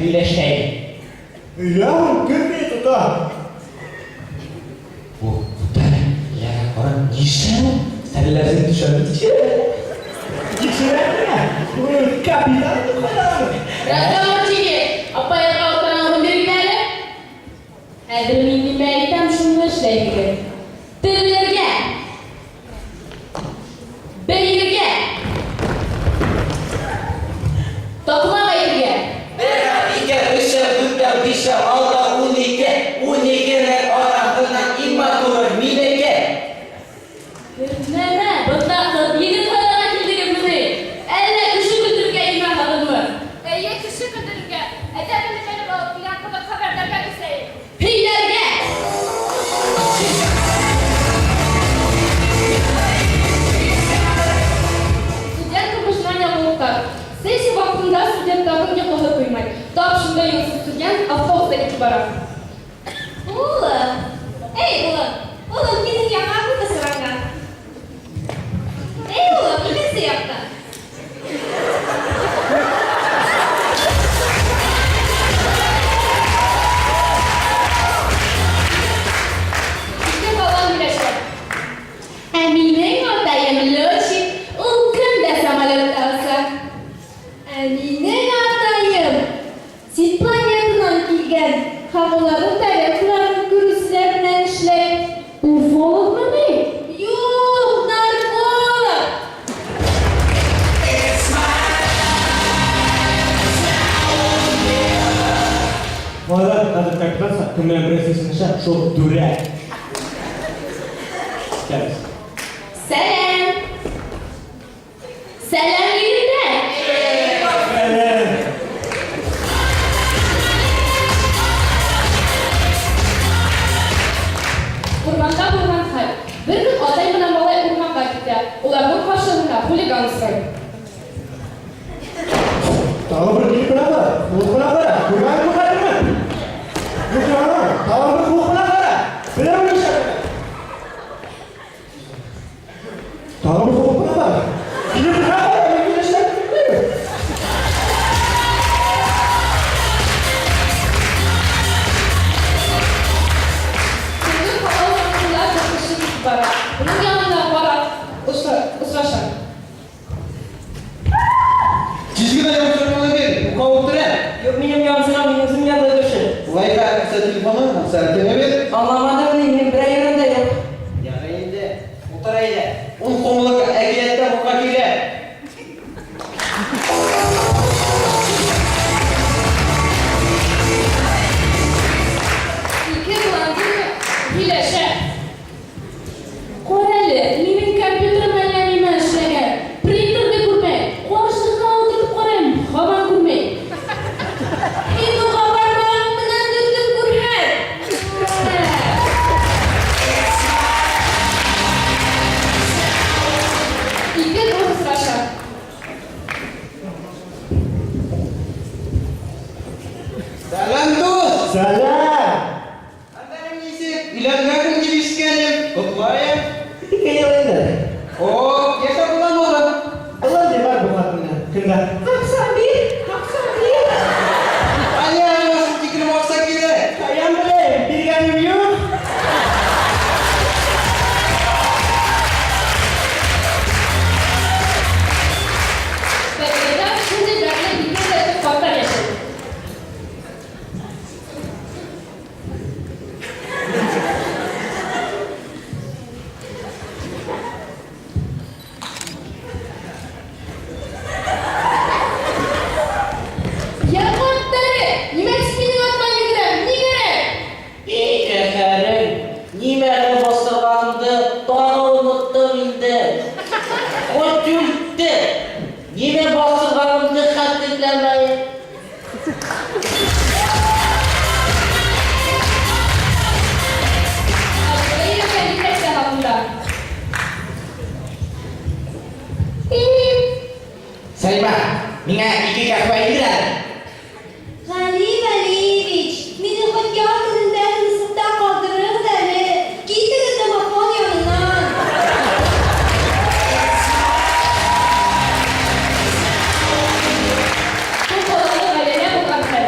birleşmeyin. Ya, köpeği tutar. Bu tutar. Ya, orang nişan. Sarılasın düşerdi içeri. İçeri ya. Bu kapital itu kadar. Rasa Ciki, apa yang kau pernah menderita? Ada minimal hitam semua sedikit. Terlihat. Berlihat. Tokma berlihat. Berlihat bisa sudah bisa Allah unik orang dengan iman turun miliki. Nana, betul. Yeni kadar kildiriyor bunu. Elle kuşu kıldırırken iman alır mı? Ye kişi kıldırırken. Edebini benim o plakada haberdar gelirse. Hillerge. Студент обожания лука. Сессия вакытында студенттардың йоқлығы қоймай. Тап шында елсіз студент автобуста кетіп барады. Улым. Ey улым. Улым, senin yaman burada sırangan. Ey улым, nesi yaptın? İşte falan birleşir. Emine'nin atayım loşi. Ulkun da samalıkta olsa. Emine atayım. Siz planetından kilgen. Havaların taraflarını kürüslerine işleyip. Ufolog mu ne? Yuh, narkolog. Malah kadar kaklansa kemudian beresisnya show durek. Yes. Selam. Selam yerinde. Урманда булган хәл. Бер көн атай менән малай урманга китә. Уларның каршылыгында хулиган сорый. Tahu berdiri kenapa? Kenapa? Bukan teman. Bukan. Tahu berdiri kenapa? Benar bisa. Tahu berdiri kenapa? Ini kenapa? Ini kita sedang. Şimdi havalarında bakışı bara. Bunun yanına bara usraşar. Çizgide yapıştırma olabilir. Bu kavuktur ya. Yok benim yansına benim yanında düşün. Vay be, kısa telefonu, kısa erkeğe ver. Anlamadım benim bir yerinde yok. Yarayında, oturaydı. Un komuluk ekiyette bu kakile. İki bulandı birleşer. Koreli, benim kompüterim ellerime işleyen. Printer'da kurmayın. Karşılıklı oturup koyayım. Havan kurmayın. Itu kabar bang menantu kurhan. İki doğru sıraşar. Salam dost. Salah. Anda mengisi, bilangkan menjelaskan. Ketuanya. Kayaknya lain. Oh, biasa pulang orang. Allah dia baru buatnya. Kena. Hak sambil. Hanya langsung dikira maksa kita. Sayang boleh. Pilihan review. Berbeda şimdi derle bir de farklar yaşadı. Yakutları, yemek spinning atman getirem, ne gerek? Efendim, nimeleri bastırgandı, daha unuttum indi. Kötülktü. Nime bastırganım dikkat dinlemeyin. Aşağıya kendi tek hakkında. Salimah, mingat iki kat pelajaran. Ghalib Aliyevich, beni hokkarlarından sınıfta kaldırır seni. Gitiniz telefon yanından. Bu konuda ailene bu kadar.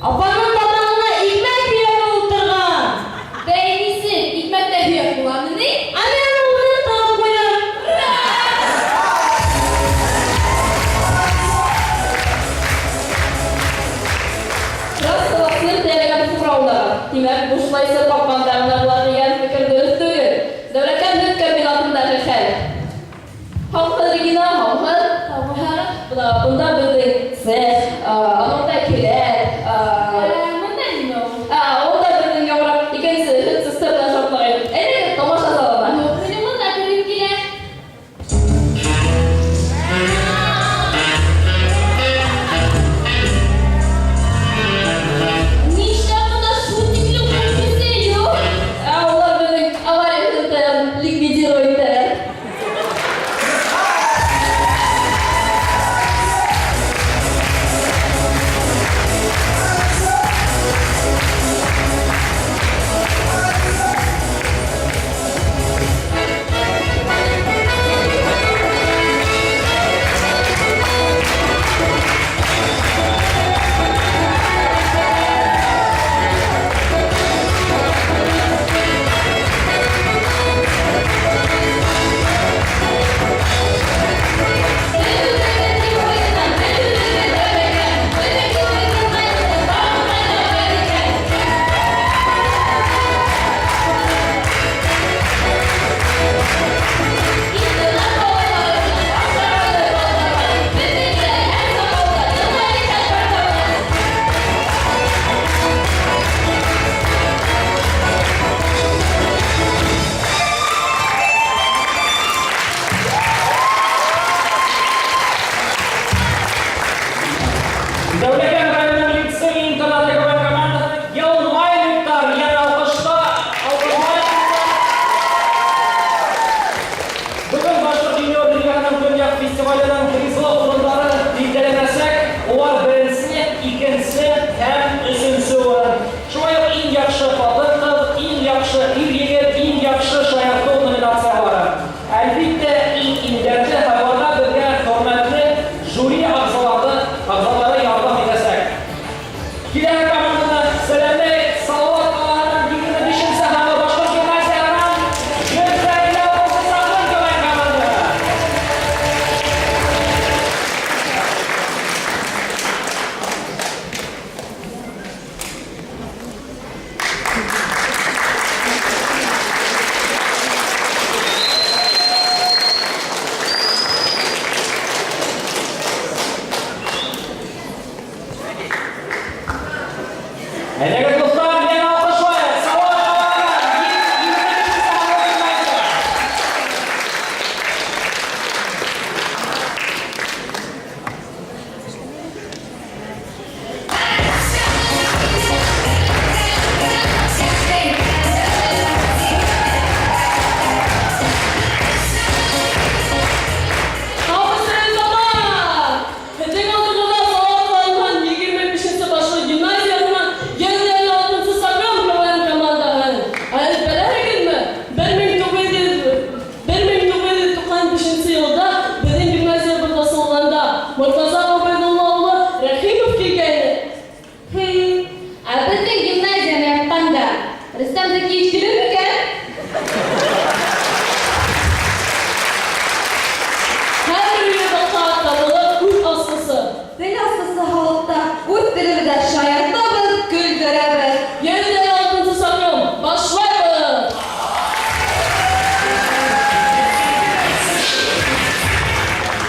Апаның татағына икмәк һөйәге ултырған. Бәйнisi, икмәктә һөйәк буламы ни? Аны уны тағып қоям. Раз таласын тәләгән сұраудағы. Тимәк, бушлайсы папандарына була дигән фикер дөрес түгел. Дәүләкән һөт комбинатындағы хәл. Халқы Регина, халқы, бunda біздің сіз, анонда келер, Монда ниме ул? онда біздің яурап, икенсі һөт системадан шартлағайды. Әйне, тамаша салама. Менә монда күреп килә. Нишлә монда шул тиклем конфузия юк? Олар біздің авария һөттен ликвидировать итәләр. Дәүләкән районының лицей-интернаты КВН командасы Йылмайликтар яңа алкышта Бүген Башҡорт Юниор КВН Көнъяҡ фестиваленең призлы урындары билдәләнәсәк, улар беренсе, икенсе һәм өсөнсө урын. Шулай ук иң яҡшы хатын-ҡыҙ, иң яҡшы ир-егет, иң яҡшы шаяртыу номинациялары. Әлбиттә, иң инде һавада бергә хөрмәтле жюри ағзалары ярдәм итәсәк. Киләһе команданы Сәләбәй, Салауат ҡалаһының 25-нче һәм Башҡорт гимназияһының 156-нчы саҡрым КВН командасы. Әйдәгез дуҫтар, мин алҡышлайыҡ. Салауат ҡалаһының 25-нче саҡрым гимназияһы. Стәрлетамаҡ! Һеҙҙең алдығыҙҙа Салауат ҡалаһының 25-нче Башҡорт гимназияһының 156-нчы саҡрым КВН командаһы. Һеҙ беләһегеҙме? 1995 йылда беҙҙең гимназиябыҙҙа салғанда Мортаза Ғөбәйҙулла улы Рәхимов килгәйне. Ә безнең гимназияны япҡанда Рөстәм Зәкиев килер микән? Һәр өйө баҡа табылып үҙ асҡысы. Тел асҡысы халыҡта үҙ телебеҙҙә шаяртабыҙ, көлдөрәбеҙ. 156-нчы саҡрым, башлайбыҙ!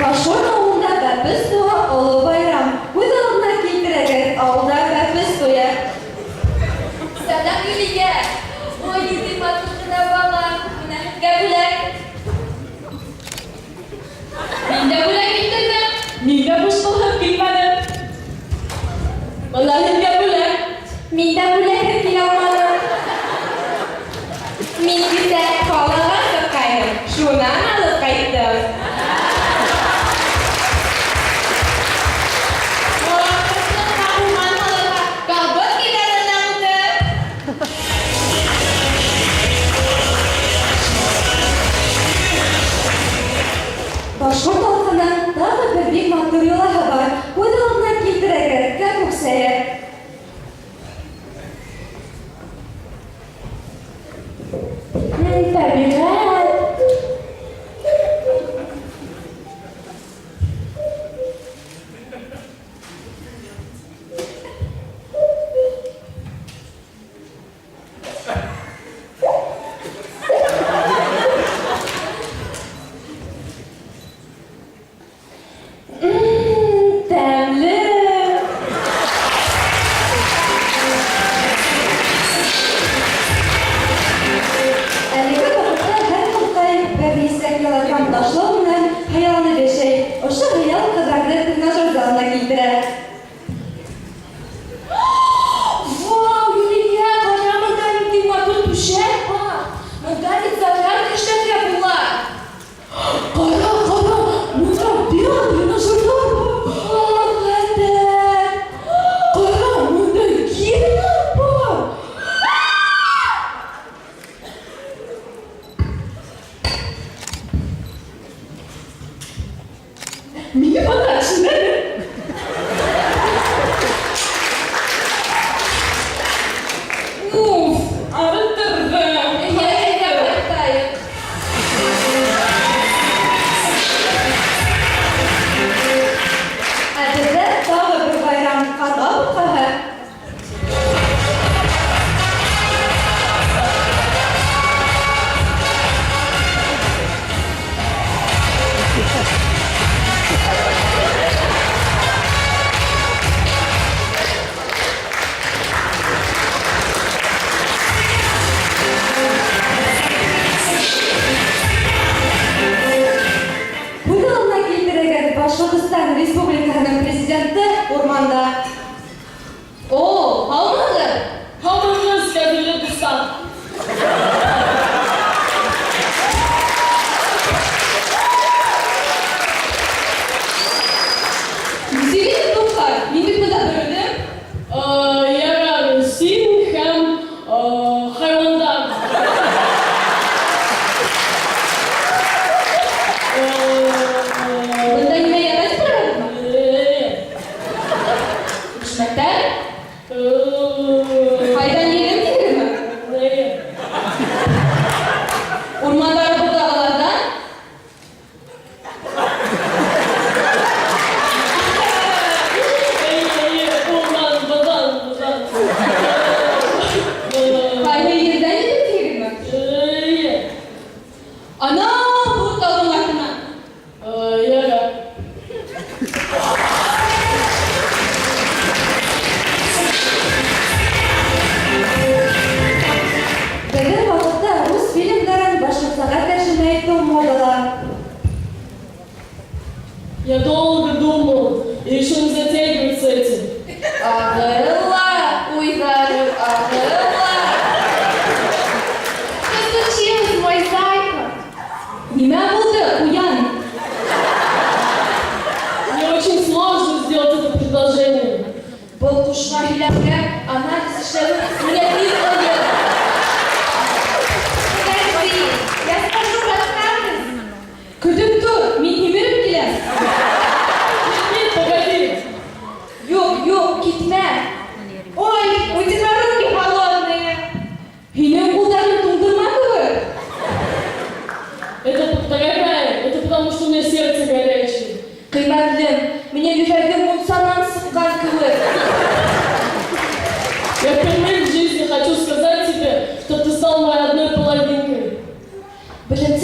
Башҡорт ауылында бәпес туа оло байрам. Күҙ алдына килтерәгеҙ, ауылда бәпес туя. Сәләм Юлия. Ой, ниндәй матур гына бала. Менә һеҙгә бүләк. Мин дә бүләк килтерҙем. Нигә буш булһып килмәнем? Бына һеҙгә бүләк. Мин дә бүләкһеҙ килә алманым. Мин исә ҡалаға сыҡҡайным. Шунан алып ҡайттым. Кабык киләлер нәмде. Башҡорт халҡының тағы бер бик матур йолаһы бар. Күҙ алдына килтерәгеҙ, кем үксәйер.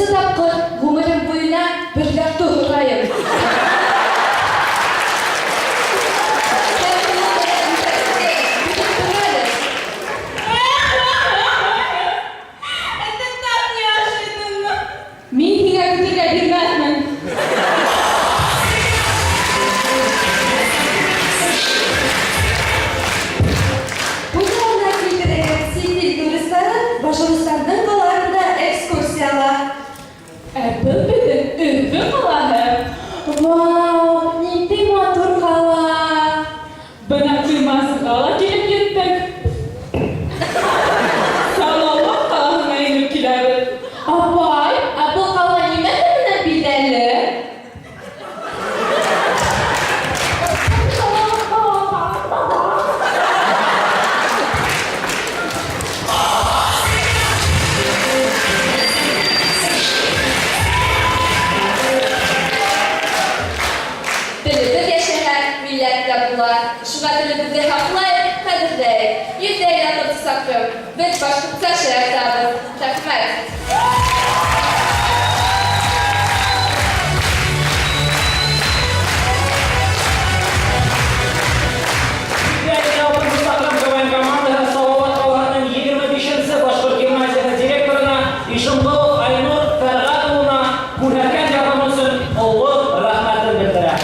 беренче тапкыр гомерем буена бергә турайым. Мин һиңа көтәргә бирмәсмен. Буйна китерәгә синди туристларын Башкортстанның калаларында экскурсиялар. Бұл бітін Үрфі қалаһы. Вау, нинди матур қала. Бына кыймасы қала келіп кеттік. Салауат қалаһына еніп келеміз. Апай, бұл қала неме менен билгеле? Телебез яшәгән милләттә булар. Шуңа телебезне һаклайык, кадерләйек. Йөзләр ятып саклык. Без башкортча шигырь язабыз. Рәхмәт. Саҡрым КВН командаһы Салауат ҡалаһының 25-нче Башҡорт гимназияһы директорына Ишембул Айнур Фәрғәтовна күрһәткән ярҙамы өсөн оло рәхмәтен белдерә.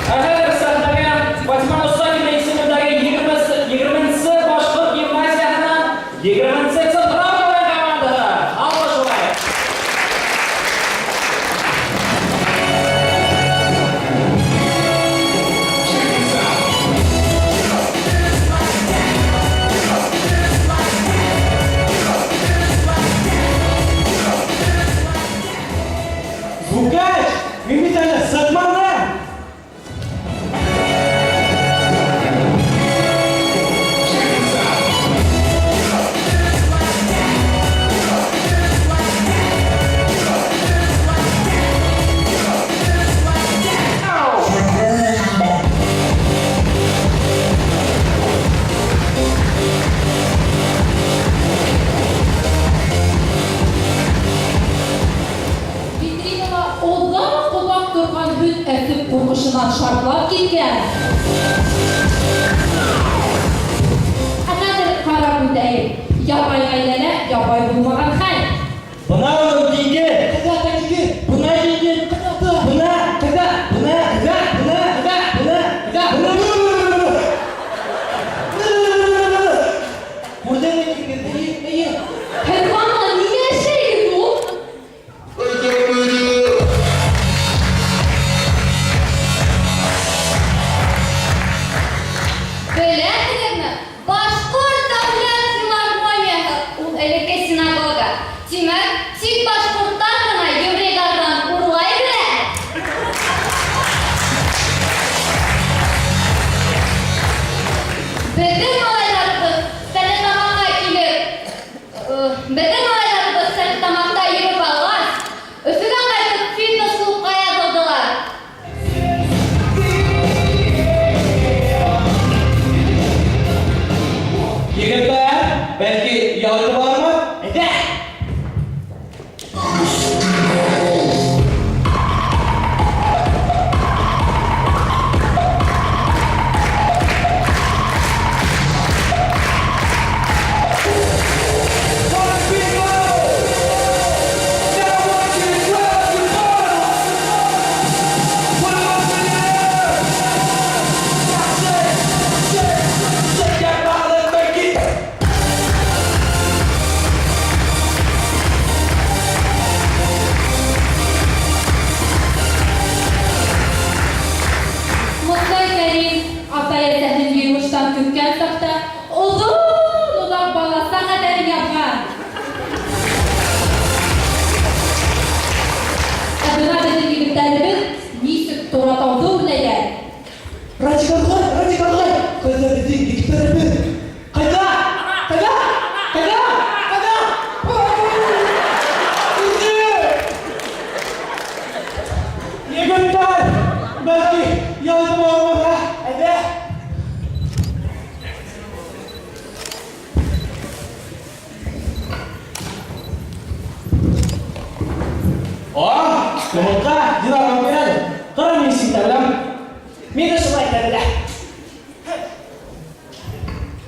Хәҙер сәхнәгә Мостафина исемендәге 20-нче Башҡорт гимназияһының 20-нче централ КВН командаһы. Алҡышлайыҡ. Звукач! Мин бит әле сатманда! Витринала оллама ҡолаҡ торған һөт әтеп ҡурҡышынан шартлап киткән. Ә хәҙер ҡарап үтәйек. Ябай ғаиләлә ябай булмаған хәл. Бына ул диңге! Кыҙа диңге! Бына диңге! Бына! Бына! Кыҙа! Бына! Кыҙа! Бына! Кыҙа! Бына! Кыҙа! Бына! Күрдеңме диңгеҙҙе? Эйе! Һеҙ ана ниңә эшләйһегеҙ ул? Беләһегеҙме? Башҡорт дәүләт филармонияһы ул элекке синагога. Тимәк, тик башҡорттар ғына еврейҙарҙан урлай белә. Беҙҙең малайҙарыбыҙ Стәрлетамаҡҡа йөрөп алғас, Өфөгә ҡайтып фитнес-клубҡа яҙылдылар. Егеттәр, бәлки ялты бармы? Әйдә!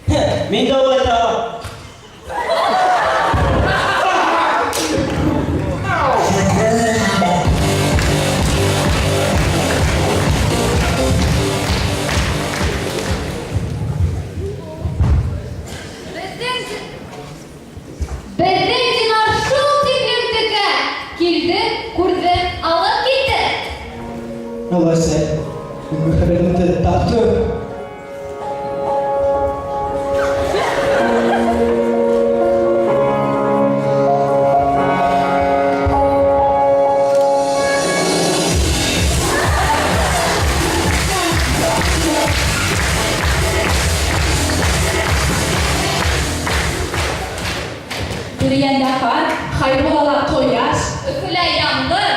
Килә. Мин дә улай табам. Безнең Динар шул тиклем текә. Килде, күрде, алып китте. Алайса, мөхәббәтне тапты. Дөрьяндә ҡар, хайбулала ҡояш, Өфөлә яңғыр,